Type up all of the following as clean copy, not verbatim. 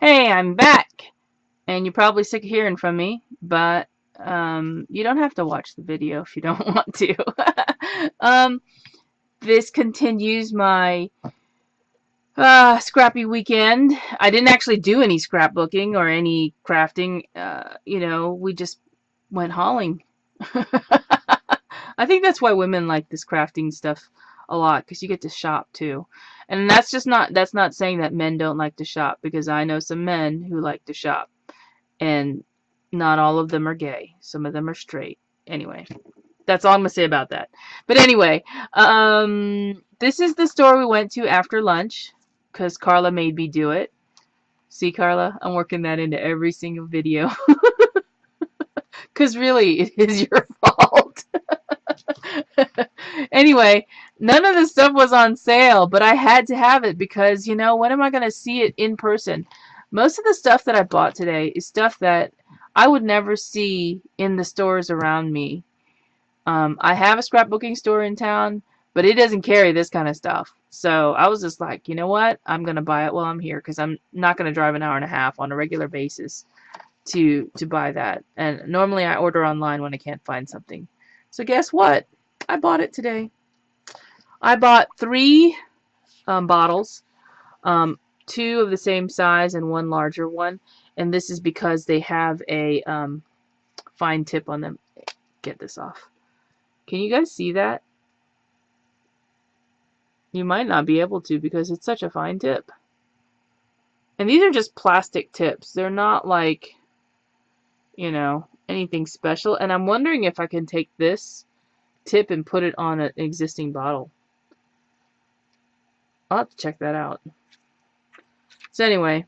Hey, I'm back, and you're probably sick of hearing from me, but you don't have to watch the video if you don't want to. um, this continues my scrappy weekend. I didn't actually do any scrapbooking or any crafting. We just went hauling. I think that's why women like this crafting stuff a lot because you get to shop too. And that's not saying that men don't like to shop because I know some men who like to shop and not all of them are gay. Some of them are straight. Anyway, that's all I'm gonna say about that. But anyway, this is the store we went to after lunch because Carla made me do it. See, Carla, I'm working that into every single video because really, it is your fault. Anyway, none of the stuff was on sale, but I had to have it because, when am I going to see it in person? Most of the stuff that I bought today is stuff that I would never see in the stores around me. I have a scrapbooking store in town, but it doesn't carry this kind of stuff. So I was just like, you know what? I'm going to buy it while I'm here because I'm not going to drive an hour and a half on a regular basis to buy that. And normally I order online when I can't find something. So guess what? I bought it today. I bought three bottles, two of the same size and one larger one. And this is because they have a fine tip on them. Get this off. Can you guys see that? You might not be able to because it's such a fine tip. And these are just plastic tips. They're not like, anything special. And I'm wondering if I can take this tip and put it on an existing bottle. I'll have to check that out. So anyway,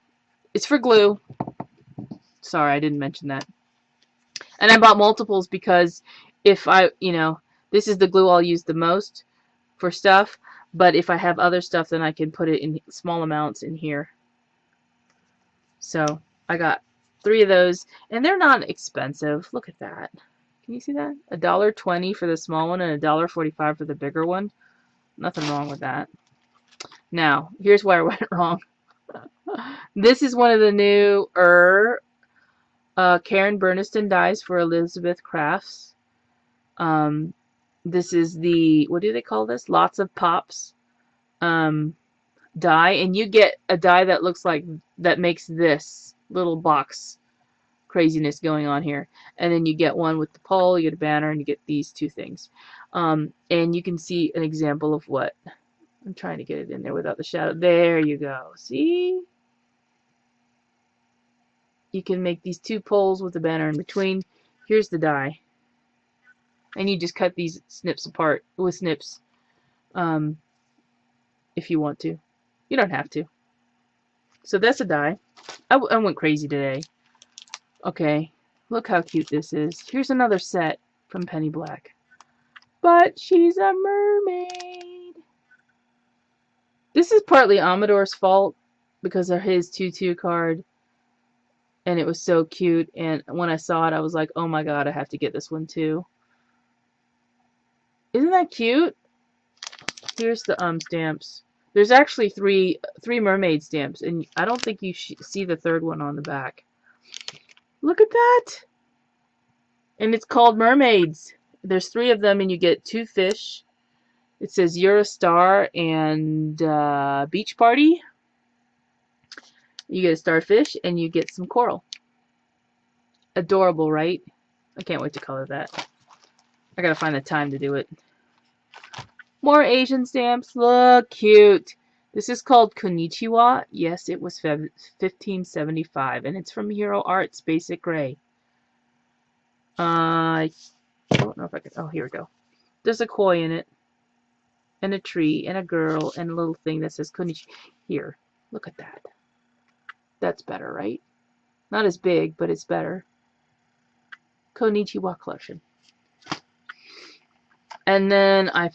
it's for glue. Sorry, I didn't mention that. And I bought multiples because if this is the glue I'll use the most for stuff. But if I have other stuff, then I can put it in small amounts in here. So I got three of those, and they're not expensive. Look at that. Can you see that? $1.20 for the small one and $1.45 for the bigger one. Nothing wrong with that. Now, here's where I went wrong. This is one of the new Karen Burniston dies for Elizabeth Crafts. This is the, what do they call this? Lots of Pops die, and you get a die that looks like, that makes this little box craziness going on here. And then you get one with the pole, you get a banner, and you get these two things. And you can see an example of what, I'm trying to get it in there without the shadow. There you go. See? You can make these two poles with a banner in between. Here's the die. And you just cut these snips apart with snips if you want to. You don't have to. So that's a die. I went crazy today. Okay, look how cute this is. Here's another set from Penny Black. But she's a mermaid. This is partly Amador's fault because of his tutu card. And it was so cute. And when I saw it, I was like, oh my god, I have to get this one too. Isn't that cute? Here's the stamps. There's actually three mermaid stamps, and I don't think you see the third one on the back. Look at that! And it's called Mermaids. There's three of them, and you get two fish. It says You're a Star and Beach Party. You get a starfish, and you get some coral. Adorable, right? I can't wait to color that. I gotta find the time to do it. More Asian stamps. Look, cute. This is called Konnichiwa. Yes, it was $15.75, and it's from Hero Arts Basic Gray. I don't know if I can. Oh, here we go. There's a koi in it, and a tree, and a girl, and a little thing that says Konnichiwa. Here, look at that. That's better, right? Not as big, but it's better. Konnichiwa collection. And then I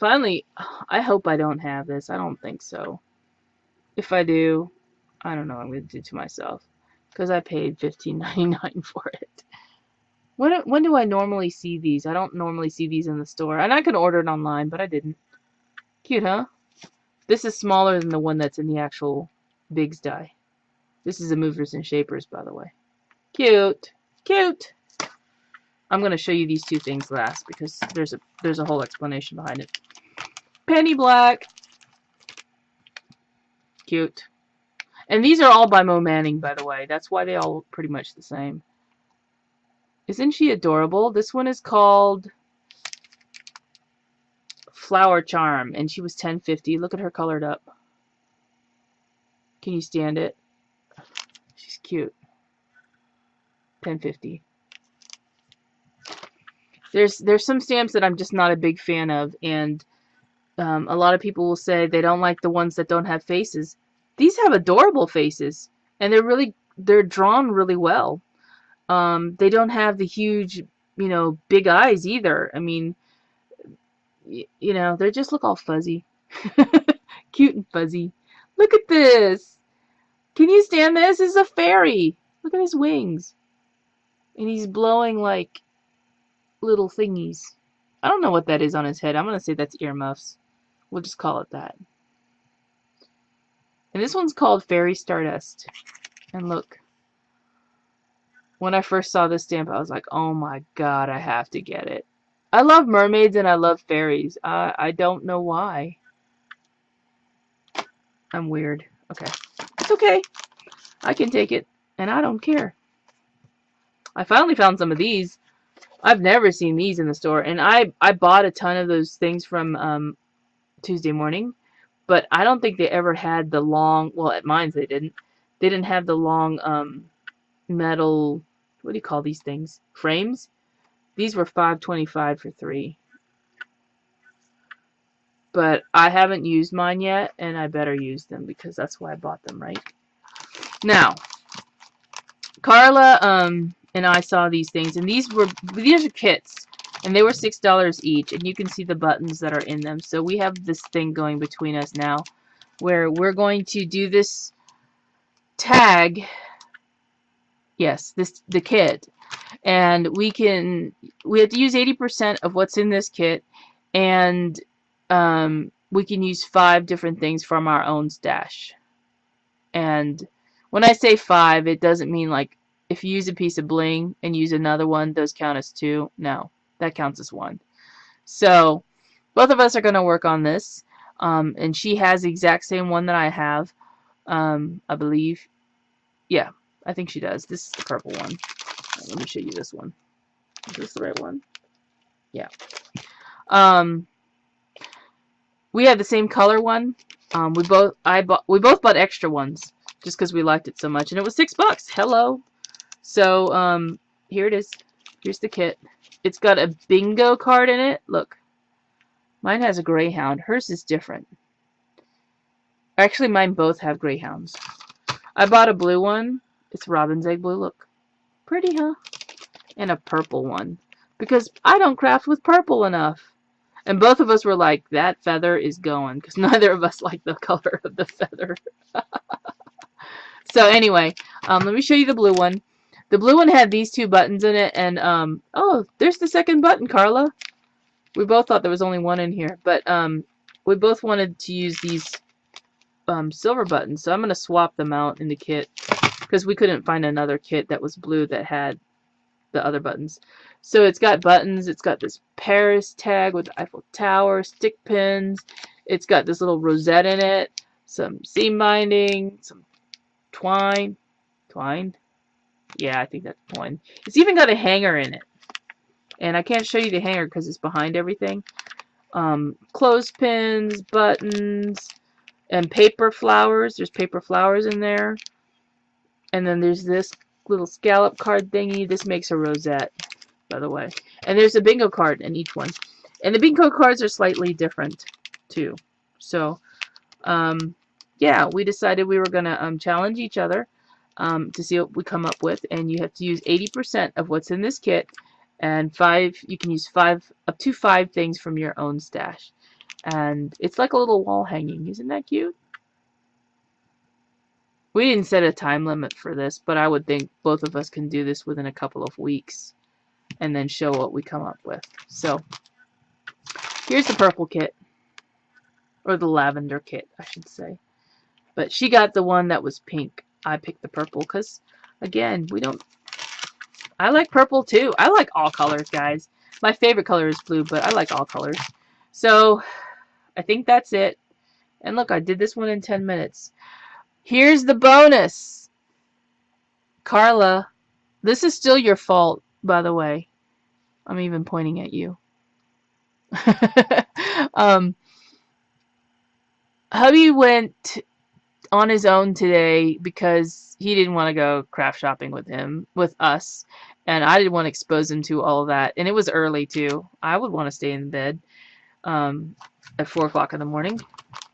hope I don't have this. I don't think so. If I do, I don't know what I'm going to do to myself. Because I paid $15.99 for it. When do I normally see these? I don't normally see these in the store. And I could order it online, but I didn't. Cute, huh? This is smaller than the one that's in the actual Biggs die. This is a Movers and Shapers, by the way. Cute. Cute. I'm going to show you these two things last because there's a whole explanation behind it. Penny Black. Cute. And these are all by Mo Manning, by the way. That's why they all look pretty much the same. Isn't she adorable? This one is called Flower Charm, and she was $10.50. Look at her colored up. Can you stand it? She's cute. $10.50. There's some stamps that I'm just not a big fan of, and a lot of people will say they don't like the ones that don't have faces. These have adorable faces, and they're drawn really well. They don't have the huge, big eyes either. I mean, they just look all fuzzy. Cute and fuzzy. Look at this. Can you stand this? This is a fairy. Look at his wings. And he's blowing like little thingies. I don't know what that is on his head. I'm going to say that's earmuffs. We'll just call it that. And this one's called Fairy Stardust. And look. When I first saw this stamp, I was like, oh my god, I have to get it. I love mermaids and I love fairies. I don't know why. I'm weird. Okay. It's okay. I can take it. And I don't care. I finally found some of these. I've never seen these in the store. And I bought a ton of those things from Tuesday Morning. But I don't think they ever had the long... Well, at mine they didn't. They didn't have the long metal... What do you call these things? Frames? These were $5.25 for 3. But I haven't used mine yet, and I better use them because that's why I bought them, right? Now, Carla and I saw these things, and these are kits, and they were $6 each, and you can see the buttons that are in them. So we have this thing going between us now, where we're going to do this tag. Yes, the kit, and we have to use 80% of what's in this kit, and we can use 5 different things from our own stash. And when I say 5, it doesn't mean like if you use a piece of bling and use another one, those count as 2. No, that counts as 1. So both of us are going to work on this, and she has the exact same one that I have, I believe. Yeah. I think she does. This is the purple one. Let me show you this one. Is this the right one? Yeah. We have the same color one. We both bought extra ones just because we liked it so much, and it was $6. Hello. So here it is. Here's the kit. It's got a bingo card in it. Look. Mine has a greyhound. Hers is different. Actually, mine both have greyhounds. I bought a blue one. It's robin's egg blue. Look. Pretty, huh? And a purple one. Because I don't craft with purple enough. And both of us were like, that feather is going. Because neither of us like the color of the feather. So anyway, let me show you the blue one. The blue one had these 2 buttons in it. And, oh, there's the second button, Carla. We both thought there was only one in here. But we both wanted to use these silver buttons. So I'm going to swap them out in the kit. Because we couldn't find another kit that was blue that had the other buttons. So it's got buttons. It's got this Paris tag with the Eiffel Tower, stick pins. It's got this little rosette in it. Some seam binding. Some twine. Twine? Yeah, I think that's twine. It's even got a hanger in it. And I can't show you the hanger because it's behind everything. Clothespins, buttons, and paper flowers. There's paper flowers in there. And then there's this little scallop card thingy. This makes a rosette, by the way. And there's a bingo card in each one. And the bingo cards are slightly different, too. So, yeah, we decided we were going to challenge each other to see what we come up with. And you have to use 80% of what's in this kit. And you can use up to 5 things from your own stash. And it's like a little wall hanging. Isn't that cute? We didn't set a time limit for this, but I would think both of us can do this within a couple of weeks and then show what we come up with. So, here's the purple kit. Or the lavender kit, I should say. But she got the one that was pink. I picked the purple because, again, I like purple too. I like all colors, guys. My favorite color is blue, but I like all colors. So, I think that's it. And look, I did this one in 10 minutes. Here's the bonus. Carla, this is still your fault, by the way. I'm even pointing at you. Hubby went on his own today because he didn't want to go craft shopping with us, and I didn't want to expose him to all of that. And it was early too. I would want to stay in bed at 4 o'clock in the morning,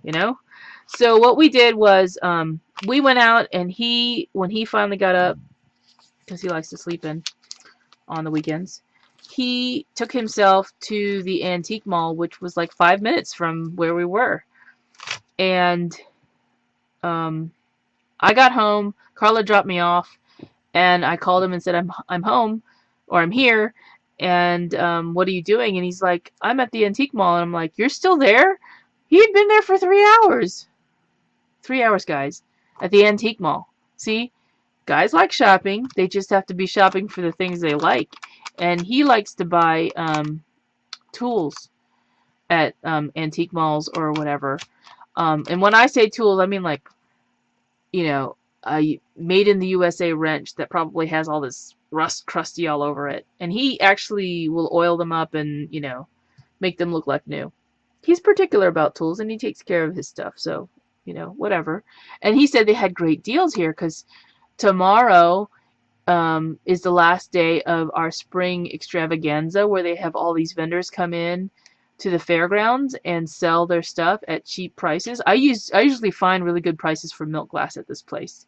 you know. So what we did was we went out, and when he finally got up, because he likes to sleep in on the weekends, he took himself to the antique mall, which was like 5 minutes from where we were. And I got home, Carla dropped me off, and I called him and said, I'm home, or I'm here, and what are you doing? And he's like, I'm at the antique mall. And I'm like, you're still there? He had been there for 3 hours. 3 hours, guys, at the antique mall. See? Guys like shopping. They just have to be shopping for the things they like. And he likes to buy tools at antique malls or whatever. And when I say tools, I mean like, you know, a made in the USA wrench that probably has all this rust crusty all over it. And he actually will oil them up and, you know, make them look like new. He's particular about tools, and he takes care of his stuff. So, you know, whatever. And he said they had great deals here because tomorrow is the last day of our spring extravaganza, where they have all these vendors come in to the fairgrounds and sell their stuff at cheap prices. I usually find really good prices for milk glass at this place.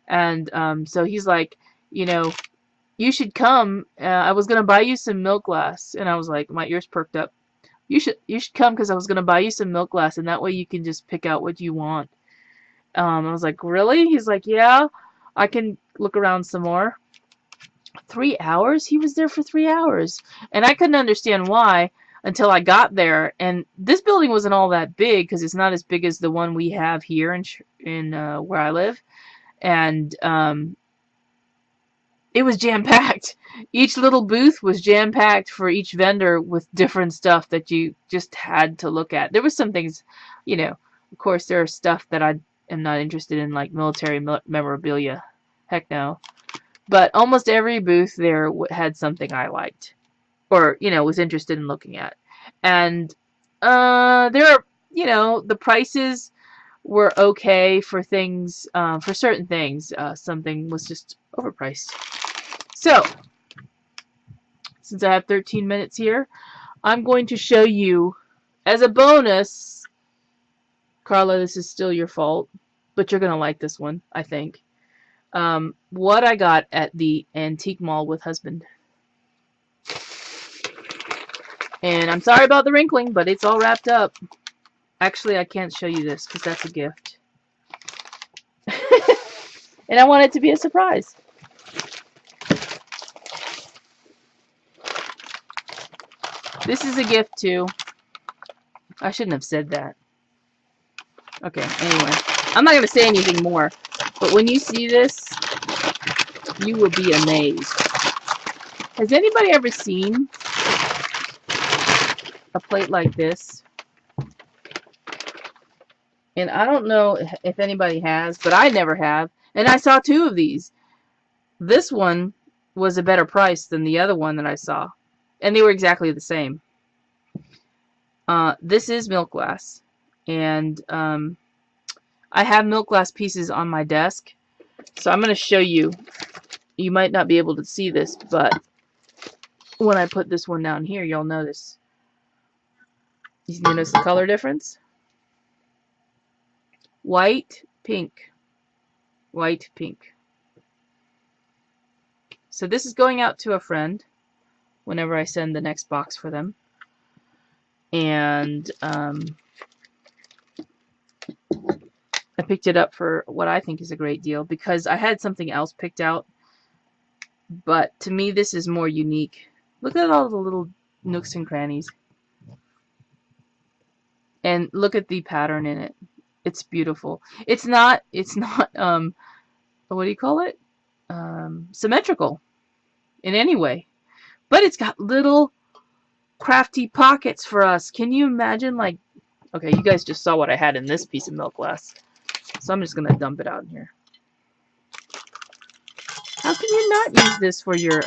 And so he's like, you know, you should come. I was going to buy you some milk glass. And I was like, my ears perked up. You should come because I was going to buy you some milk glass, and that way you can just pick out what you want. I was like, really? He's like, yeah, I can look around some more. 3 hours? He was there for 3 hours. And I couldn't understand why until I got there. And this building wasn't all that big because it's not as big as the one we have here in where I live. And it was jam-packed. Each little booth was jam-packed for each vendor with different stuff that you just had to look at. There was some things, you know, of course there are stuff that I am not interested in, like military memorabilia. Heck no. But almost every booth there had something I liked, or, you know, was interested in looking at. And there are, you know, the prices were okay for things, for certain things. Something was just overpriced. So, since I have 13 minutes here, I'm going to show you, as a bonus, Carla, this is still your fault, but you're going to like this one, I think. What I got at the antique mall with husband. And I'm sorry about the wrinkling, but it's all wrapped up. Actually, I can't show you this because that's a gift. And I want it to be a surprise. This is a gift too. I shouldn't have said that. Okay, anyway. I'm not going to say anything more. But when you see this, you will be amazed. Has anybody ever seen a plate like this? And I don't know if anybody has, but I never have. And I saw 2 of these. This one was a better price than the other one that I saw. And they were exactly the same. This is milk glass. And I have milk glass pieces on my desk. So I'm going to show you. You might not be able to see this, but when I put this one down here, you'll notice. You notice the color difference? White, pink. White, pink. So this is going out to a friend whenever I send the next box for them. And I picked it up for what I think is a great deal because I had something else picked out. But to me, this is more unique. Look at all the little nooks and crannies. And look at the pattern in it. It's beautiful. It's not what do you call it? Symmetrical in any way. But it's got little crafty pockets for us. Can you imagine, like, okay, you guys just saw what I had in this piece of milk glass. So I'm just going to dump it out in here. How can you not use this for your,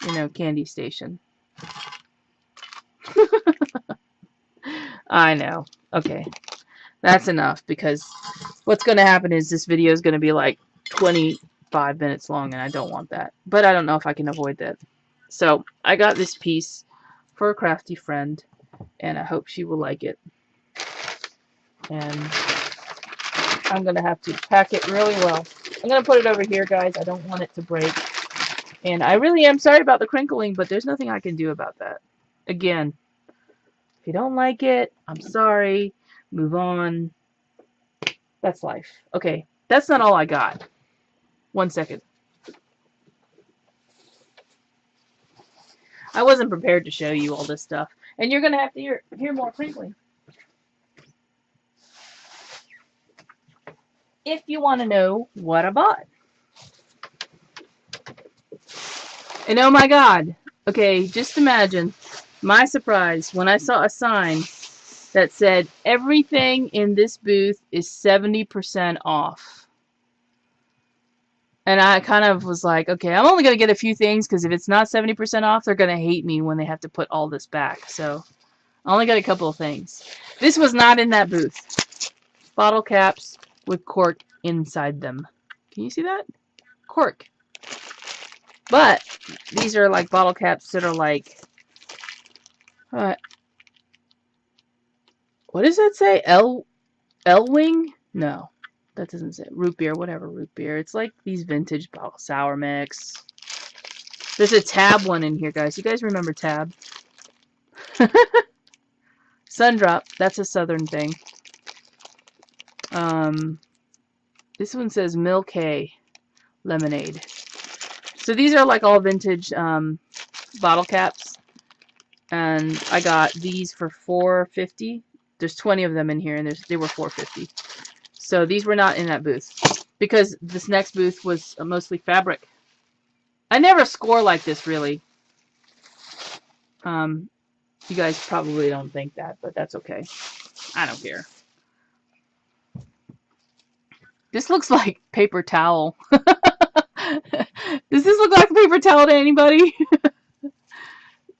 you know, candy station? I know. Okay. That's enough, because what's going to happen is this video is going to be like 25 minutes long, and I don't want that. But I don't know if I can avoid that. So I got this piece for a crafty friend, and I hope she will like it. And I'm going to have to pack it really well. I'm going to put it over here, guys. I don't want it to break. And I really am sorry about the crinkling, but there's nothing I can do about that. Again, if you don't like it, I'm sorry. Move on. That's life. Okay, that's not all I got. 1 second. I wasn't prepared to show you all this stuff. And you're going to have to hear more crinkling. If you want to know what I bought. And oh my God. Okay, just imagine my surprise when I saw a sign that said everything in this booth is 70% off. And I kind of was like, okay, I'm only going to get a few things, because if it's not 70% off, they're going to hate me when they have to put all this back. So I only got a couple of things. This was not in that booth. Bottle caps with cork inside them. Can you see that? Cork. But these are like bottle caps that are like, what does that say? L-wing? No. That doesn't say root beer, whatever root beer. It's like these vintage bottle sour mix. There's a Tab one in here, guys. You guys remember Tab? Sundrop. That's a southern thing. This one says Milk Hay Lemonade. So these are like all vintage bottle caps. And I got these for $4.50. There's 20 of them in here, and they were $4.50. So these were not in that booth, because this next booth was mostly fabric. I never score like this, really. You guys probably don't think that, but that's okay. I don't care. This looks like paper towel. Does this look like paper towel to anybody?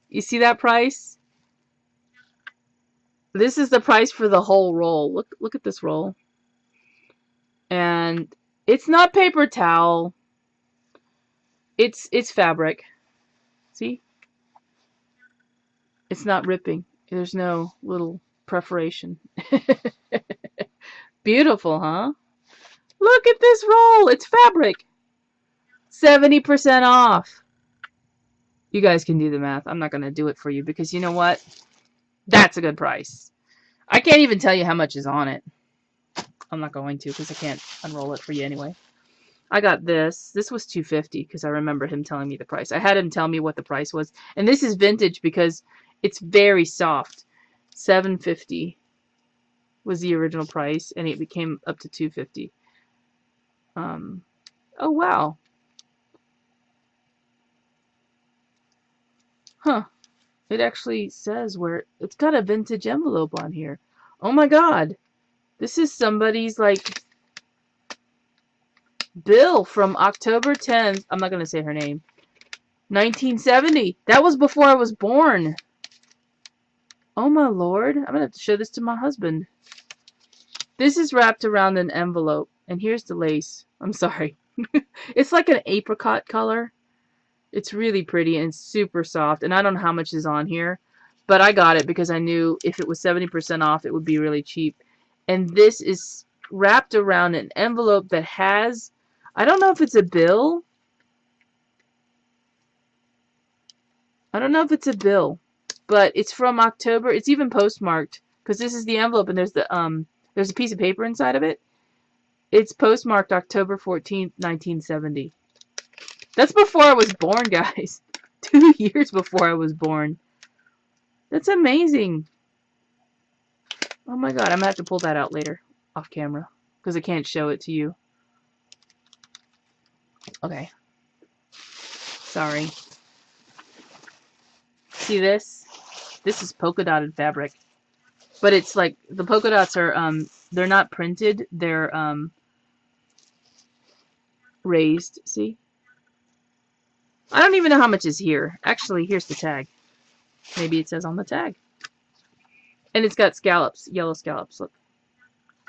You see that price? This is the price for the whole roll. Look at this roll. And it's not paper towel. It's fabric. See? It's not ripping. There's no little perforation. Beautiful, huh? Look at this roll. It's fabric. 70% off. You guys can do the math. I'm not going to do it for you, because you know what? That's a good price. I can't even tell you how much is on it. I'm not going to, because I can't unroll it for you anyway. I got this. This was $2.50, because I remember him telling me the price. I had him tell me what the price was. And this is vintage because it's very soft. $7.50 was the original price, and it became up to $2.50. Oh, wow. Huh. It actually says where... It's got a vintage envelope on here. Oh, my God. This is somebody's, like, bill from October 10th. I'm not going to say her name. 1970. That was before I was born. Oh, my Lord. I'm going to have to show this to my husband. This is wrapped around an envelope. And here's the lace. I'm sorry. It's like an apricot color. It's really pretty and super soft. And I don't know how much is on here. But I got it because I knew if it was 70% off, it would be really cheap. And this is wrapped around an envelope that has... I don't know if it's a bill. I don't know if it's a bill. But it's from October. It's even postmarked. Because this is the envelope and there's a piece of paper inside of it. It's postmarked October 14th, 1970. That's before I was born, guys. 2 years before I was born. That's amazing. Oh my God, I'm going to have to pull that out later. Off camera. because I can't show it to you. Okay. Sorry. See this? This is polka dotted fabric. But it's like, the polka dots are, they're not printed. They're, raised. See? I don't even know how much is here. Actually, here's the tag. Maybe it says on the tag. And it's got scallops, yellow scallops. Look.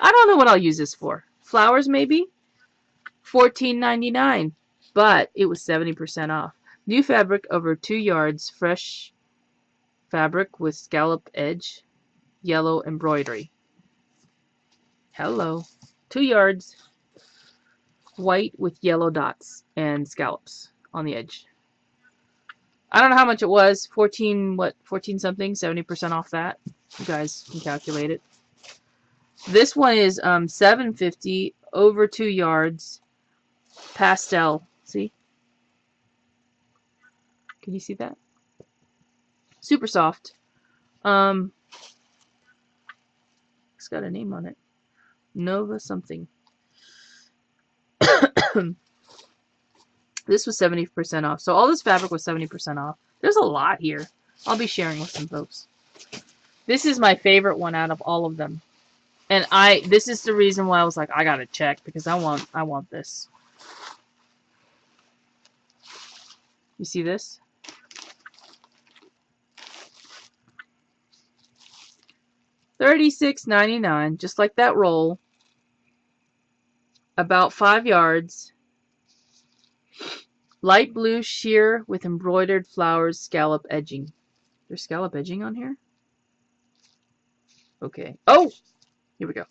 I don't know what I'll use this for. Flowers, maybe? $14.99. But it was 70% off. New fabric over 2 yards. Fresh fabric with scallop edge. Yellow embroidery. Hello. 2 yards. White with yellow dots and scallops on the edge. I don't know how much it was. 14 something, 70% off that. You guys can calculate it. This one is $7.50 over 2 yards. Pastel. See? Can you see that? Super soft. It's got a name on it. Nova something. This was 70% off. So all this fabric was 70% off. There's a lot here. I'll be sharing with some folks. This is my favorite one out of all of them. And this is the reason why I was like, I gotta check, because I want this. You see this? $36.99, just like that roll. About 5 yards. Light blue sheer with embroidered flowers, scallop edging. There's scallop edging on here? Okay. Oh! Here we go.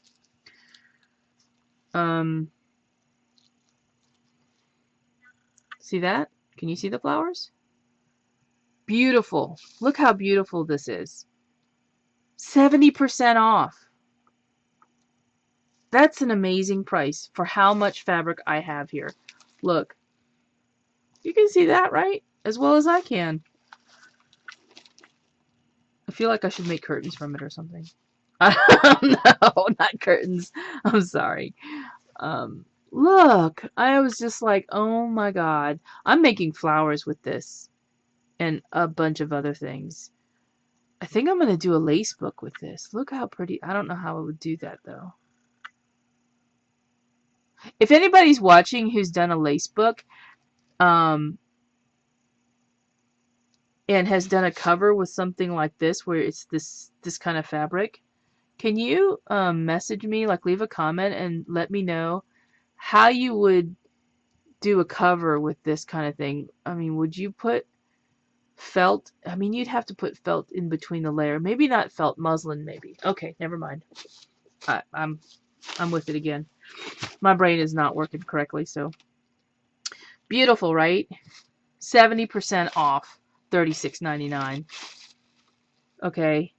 See that? Can you see the flowers? Beautiful. Look how beautiful this is. 70% off. That's an amazing price for how much fabric I have here. Look. You can see that, right? As well as I can. I feel like I should make curtains from it or something. No, not curtains. I'm sorry. Look, I was just like, oh my god. I'm making flowers with this. And a bunch of other things. I think I'm going to do a lace book with this. Look how pretty. I don't know how I would do that, though. If anybody's watching who's done a lace book, and has done a cover with something like this, where it's this kind of fabric, can you message me, like leave a comment and let me know how you would do a cover with this kind of thing? I mean, would you put felt? I mean, you'd have to put felt in between the layer. Maybe not felt, muslin maybe. Okay, never mind. I'm with it again. My brain is not working correctly, so. Beautiful, right? 70% off. $36.99. Okay.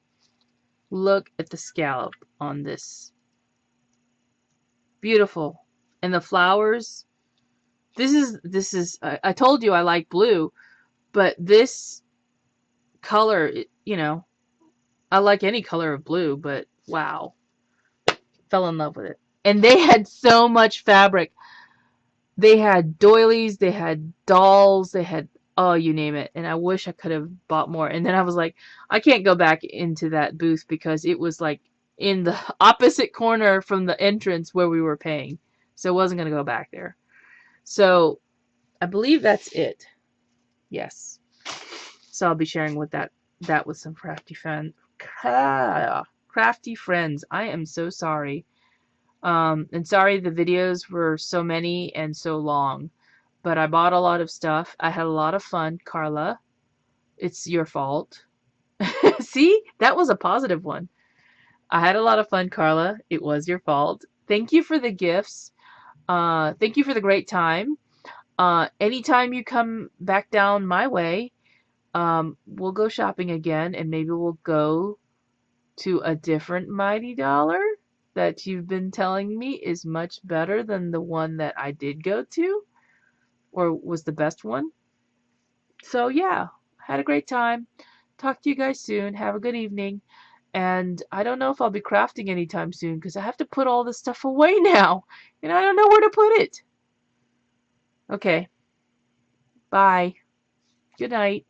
Look at the scallop on this. Beautiful. And the flowers. This is I told you I like blue, but this color, you know, I like any color of blue, but wow. Fell in love with it. And they had so much fabric. They had doilies, they had dolls, they had, oh, you name it. And I wish I could have bought more. And then I was like, I can't go back into that booth because it was like in the opposite corner from the entrance where we were paying. So I wasn't going to go back there. So I believe that's it. Yes. So I'll be sharing with that with some crafty friends. Crafty friends. I am so sorry. And sorry the videos were so many and so long. But I bought a lot of stuff. I had a lot of fun, Carla. It's your fault. See? That was a positive one. I had a lot of fun, Carla. It was your fault. Thank you for the gifts. Thank you for the great time. Anytime you come back down my way, we'll go shopping again, and maybe we'll go to a different Mighty Dollar that you've been telling me is much better than the one that I did go to, or was the best one. So yeah, had a great time. Talk to you guys soon. Have a good evening. And I don't know if I'll be crafting anytime soon because I have to put all this stuff away now. And I don't know where to put it. Okay. Bye. Good night.